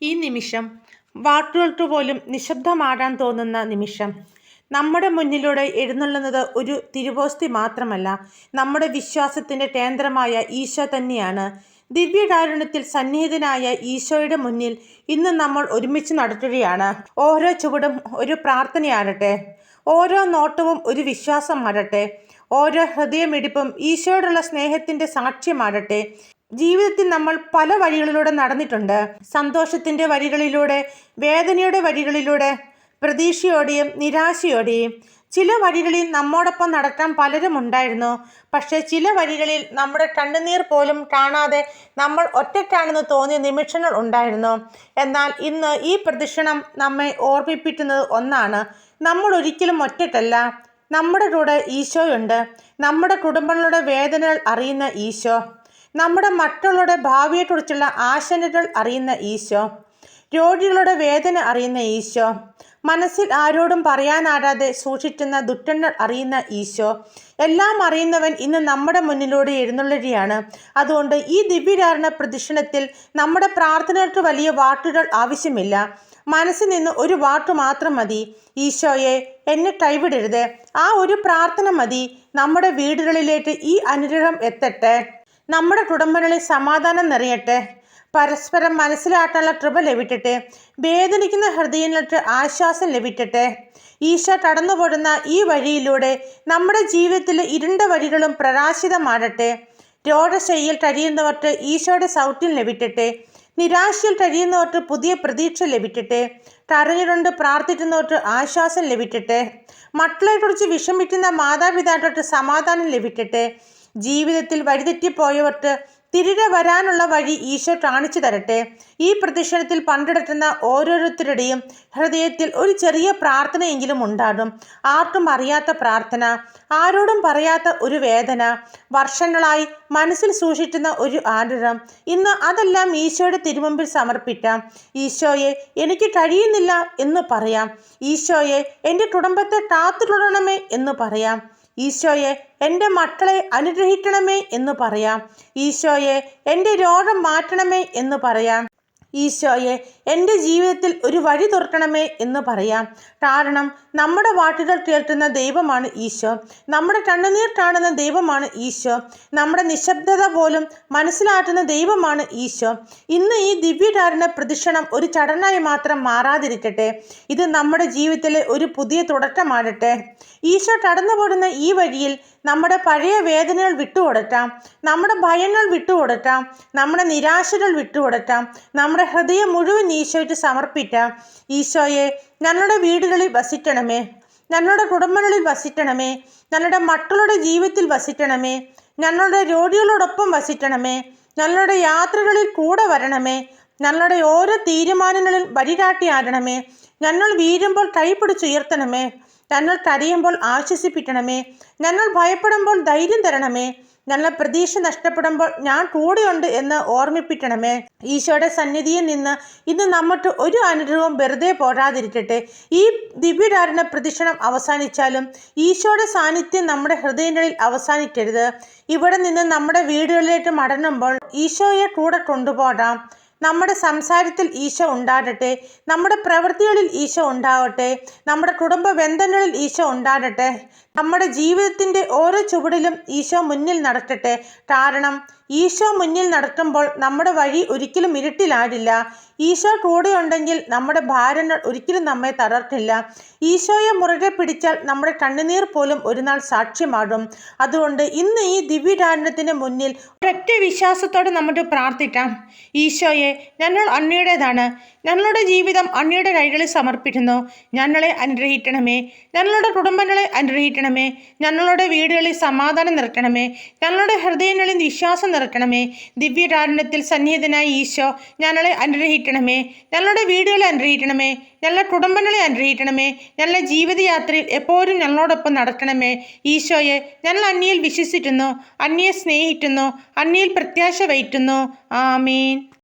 ഈ നിമിഷം വാക്കുകൾക്ക് പോലും നിശബ്ദമാടാൻ തോന്നുന്ന നിമിഷം. നമ്മുടെ മുന്നിലൂടെ എഴുന്നള്ളുന്നത് ഒരു തിരുവോസ്തി മാത്രമല്ല, നമ്മുടെ വിശ്വാസത്തിൻ്റെ കേന്ദ്രമായ ഈശോ തന്നെയാണ്. ദിവ്യകാരുണ്യത്തിൽ സന്നിഹിതനായ ഈശോയുടെ മുന്നിൽ ഇന്ന് നമ്മൾ ഒരുമിച്ച് നടത്തുകയാണ്. ഓരോ ചുവടും ഒരു പ്രാർത്ഥനയാകട്ടെ, ഓരോ നോട്ടവും ഒരു വിശ്വാസമാകട്ടെ, ഓരോ ഹൃദയമിടിപ്പും ഈശോയോടുള്ള സ്നേഹത്തിൻ്റെ സാക്ഷ്യമാകട്ടെ. ജീവിതത്തിൽ നമ്മൾ പല വഴികളിലൂടെ നടന്നിട്ടുണ്ട്. സന്തോഷത്തിൻ്റെ വഴികളിലൂടെ, വേദനയുടെ വഴികളിലൂടെ, പ്രതീക്ഷയോടെയും നിരാശയോടെയും. ചില വഴികളിൽ നമ്മോടൊപ്പം നടക്കാൻ പലരും ഉണ്ടായിരുന്നു. പക്ഷേ ചില വഴികളിൽ നമ്മുടെ കണ്ണുനീർ പോലും കാണാതെ നമ്മൾ ഒറ്റയ്ക്കാണെന്ന് തോന്നിയ നിമിഷങ്ങൾ ഉണ്ടായിരുന്നു. എന്നാൽ ഇന്ന് ഈ പ്രദക്ഷിണം നമ്മെ ഓർമ്മിപ്പിക്കുന്നത് ഒന്നാണ്: നമ്മൾ ഒരിക്കലും ഒറ്റയ്ക്കല്ല. നമ്മുടെ കൂടെ ഈശോയുണ്ട്. നമ്മുടെ കുടുംബങ്ങളുടെ വേദനകൾ അറിയുന്ന ഈശോ, നമ്മുടെ മറ്റുള്ളവരുടെ ഭാവിയെക്കുറിച്ചുള്ള ആശങ്കകൾ അറിയുന്ന ഈശോ, രോഗികളുടെ വേദന അറിയുന്ന ഈശോ, മനസ്സിൽ ആരോടും പറയാനാകാതെ സൂക്ഷിക്കുന്ന ദുഃഖങ്ങൾ അറിയുന്ന ഈശോ, എല്ലാം അറിയുന്നവൻ ഇന്ന് നമ്മുടെ മുന്നിലൂടെ എഴുന്നള്ളുകയാണ്. അതുകൊണ്ട് ഈ ദിവ്യകാരുണ്യ പ്രദക്ഷിണത്തിൽ നമ്മുടെ പ്രാർത്ഥനകൾക്ക് വലിയ വാക്കുകൾ ആവശ്യമില്ല. മനസ്സിൽ നിന്ന് ഒരു വാക്ക് മാത്രം മതി: ഈശോയെ, എന്നെ കൈവിടരുത്. ആ ഒരു പ്രാർത്ഥന മതി. നമ്മുടെ വീടുകളിലേക്ക് ഈ അനുഗ്രഹം എത്തട്ടെ. നമ്മുടെ കുടുംബങ്ങളിൽ സമാധാനം നിറയട്ടെ. പരസ്പരം മനസ്സിലാക്കാനുള്ള കൃപ ലഭിക്കട്ടെ. വേദനിക്കുന്ന ഹൃദയങ്ങൾക്ക് ആശ്വാസം ലഭിക്കട്ടെ. ഈശോ കടന്നുപോടുന്ന ഈ വഴിയിലൂടെ നമ്മുടെ ജീവിതത്തിലെ ഇരുണ്ട വഴികളും പ്രകാശിതമാകട്ടെ. രോഗശയ്യയിൽ കഴിയുന്നവർക്ക് ഈശോയുടെ സൗഖ്യം ലഭിക്കട്ടെ. നിരാശയിൽ കഴിയുന്നവർക്ക് പുതിയ പ്രതീക്ഷ ലഭിക്കട്ടെ. കരഞ്ഞുകൊണ്ട് പ്രാർത്ഥിക്കുന്നവർക്ക് ആശ്വാസം ലഭിക്കട്ടെ. മക്കളെക്കുറിച്ച് വിഷമിക്കുന്ന മാതാപിതാക്കൾക്ക് സമാധാനം ലഭിക്കട്ടെ. ജീവിതത്തിൽ വഴിതെറ്റിപ്പോയവർക്ക് തിരികെ വരാനുള്ള വഴി ഈശോ കാണിച്ചു തരട്ടെ. ഈ പ്രദക്ഷിണത്തിൽ പങ്കെടുക്കുന്ന ഓരോരുത്തരുടെയും ഹൃദയത്തിൽ ഒരു ചെറിയ പ്രാർത്ഥനയെങ്കിലും ഉണ്ടാകും. ആർക്കും അറിയാത്ത പ്രാർത്ഥന, ആരോടും പറയാത്ത ഒരു വേദന, വർഷങ്ങളായി മനസ്സിൽ സൂക്ഷിക്കുന്ന ഒരു ആഗ്രഹം. ഇന്ന് അതെല്ലാം ഈശോയുടെ തിരുമുമ്പിൽ സമർപ്പിക്കാം. ഈശോയെ, എനിക്ക് കഴിയുന്നില്ല എന്ന് പറയാം. ഈശോയെ, എൻ്റെ കുടുംബത്തെ കാത്തുകൊള്ളണമേ എന്ന് പറയാം. ഈശോയെ, എൻ്റെ മക്കളെ അനുഗ്രഹിക്കണമേ എന്ന് പറയാം. ഈശോയെ, എൻ്റെ രോഗം മാറ്റണമേ എന്ന് പറയാം. ഈശോയെ, എൻ്റെ ജീവിതത്തിൽ ഒരു വഴി തുറക്കണമേ എന്ന് പറയാം. കാരണം നമ്മുടെ വാക്കുകൾ കേൾക്കുന്ന ദൈവമാണ് ഈശോ. നമ്മുടെ കണ്ണുനീർ കാണുന്ന ദൈവമാണ് ഈശോ. നമ്മുടെ നിശബ്ദത പോലും മനസ്സിലാക്കുന്ന ദൈവമാണ് ഈശോ. ഇന്ന് ഈ ദിവ്യകാരുണ്യ പ്രദക്ഷിണം ഒരു ചടങ്ങായി മാത്രം മാറാതിരിക്കട്ടെ. ഇത് നമ്മുടെ ജീവിതത്തിലെ ഒരു പുതിയ തുടക്കമാകട്ടെ. ഈശോ കടന്നുപോടുന്ന ഈ വഴിയിൽ നമ്മുടെ പഴയ വേദനകൾ വിട്ടുകൊടുക്കാം, നമ്മുടെ ഭയങ്ങൾ വിട്ടുകൊടുക്കാം, നമ്മുടെ നിരാശകൾ വിട്ടുകൊടുക്കാം. നമ്മുടെ ഹൃദയം മുഴുവൻ ഈശോയ്ക്ക് സമർപ്പിക്കാം. ഈശോയെ, ഞങ്ങളുടെ വീടുകളിൽ വസിക്കണമേ, ഞങ്ങളുടെ കുടുംബങ്ങളിൽ വസിക്കണമേ, ഞങ്ങളുടെ മക്കളുടെ ജീവിതത്തിൽ വസിക്കണമേ, ഞങ്ങളുടെ രോഗികളോടൊപ്പം വസിക്കണമേ, ഞങ്ങളുടെ യാത്രകളിൽ കൂടെ വരണമേ, ഞങ്ങളുടെ ഓരോ തീരുമാനങ്ങളിൽ വഴികാട്ടിയാകണമേ. ഞങ്ങൾ വീഴുമ്പോൾ കൈപിടിച്ചുയർത്തണമേ. ഞങ്ങൾ കരയുമ്പോൾ ആശ്വസിപ്പിക്കണമേ. ഞങ്ങൾ ഭയപ്പെടുമ്പോൾ ധൈര്യം തരണമേ. ഞങ്ങൾ പ്രതീക്ഷ നഷ്ടപ്പെടുമ്പോൾ ഞാൻ കൂടെയുണ്ട് എന്ന് ഓർമ്മിപ്പിക്കണമേ. ഈശോയുടെ സന്നിധിയിൽ നിന്ന് ഇന്ന് നമുക്ക് ഒരു അനുഗ്രഹവും വെറുതെ പോരാതിരിക്കട്ടെ. ഈ ദിവ്യകാരുണ്യ പ്രദക്ഷിണം അവസാനിച്ചാലും ഈശോയുടെ സാന്നിധ്യം നമ്മുടെ ഹൃദയങ്ങളിൽ അവസാനിക്കരുത്. ഇവിടെ നിന്ന് നമ്മുടെ വീടുകളിലേക്ക് മടങ്ങുമ്പോൾ ഈശോയെ കൂടെ കൊണ്ടുപോകാം. നമ്മുടെ സംസാരത്തിൽ ഈശോ ഉണ്ടാകട്ടെ. നമ്മുടെ പ്രവൃത്തികളിൽ ഈശോ ഉണ്ടാകട്ടെ. നമ്മുടെ കുടുംബ ബന്ധങ്ങളിൽ ഈശോ ഉണ്ടാകട്ടെ. നമ്മുടെ ജീവിതത്തിൻ്റെ ഓരോ ചുവടിലും ഈശോ മുന്നിൽ നടക്കട്ടെ. കാരണം ഈശോ മുന്നിൽ നടക്കുമ്പോൾ നമ്മുടെ വഴി ഒരിക്കലും ഇരുട്ടിലാടില്ല. ഈശോ കൂടെയുണ്ടെങ്കിൽ നമ്മുടെ ഭാരങ്ങൾ ഒരിക്കലും നമ്മെ തളർത്തില്ല. ഈശോയെ മുറുകെ പിടിച്ചാൽ നമ്മുടെ കണ്ണുനീർ പോലും ഒരു നാൾ സാക്ഷ്യമാകും. അതുകൊണ്ട് ഇന്ന് ഈ ദിവ്യകാരുണ്യത്തിന് മുന്നിൽ ഒരൊറ്റ വിശ്വാസത്തോടെ നമുക്ക് പ്രാർത്ഥിക്കാം. ഈശോയെ, ഞങ്ങൾ അങ്ങയുടേതാണ്. ഞങ്ങളുടെ ജീവിതം അങ്ങയുടെ കൈകളിൽ സമർപ്പിക്കുന്നു. ഞങ്ങളെ അനുഗ്രഹിക്കണമേ. ഞങ്ങളുടെ കുടുംബങ്ങളെ അനുഗ്രഹിക്കണമേ. ഞങ്ങളുടെ വീടുകളിൽ സമാധാനം നിറയ്ക്കണമേ. ഞങ്ങളുടെ ഹൃദയങ്ങളിൽ വിശ്വാസം നിറയ്ക്കണമേ. ദിവ്യകാരുണ്യത്തിൽ സന്നിഹിതനായ ഈശോ, ഞങ്ങളെ അനുഗ്രഹിക്കണമേ. ഞങ്ങളുടെ വീടുകളെ അനുഗ്രഹിക്കണമേ. ഞങ്ങളുടെ കുടുംബങ്ങളെ അനുഗ്രഹിക്കണമേ. ഞങ്ങളുടെ ജീവിതയാത്രയിൽ എപ്പോഴും ഞങ്ങളോടൊപ്പം നടക്കണമേ. ഈശോയെ, ഞങ്ങൾ അങ്ങയിൽ വിശ്വസിക്കുന്നു, അങ്ങയെ സ്നേഹിക്കുന്നു, അങ്ങയിൽ പ്രത്യാശ വയ്ക്കുന്നു. ആമേൻ.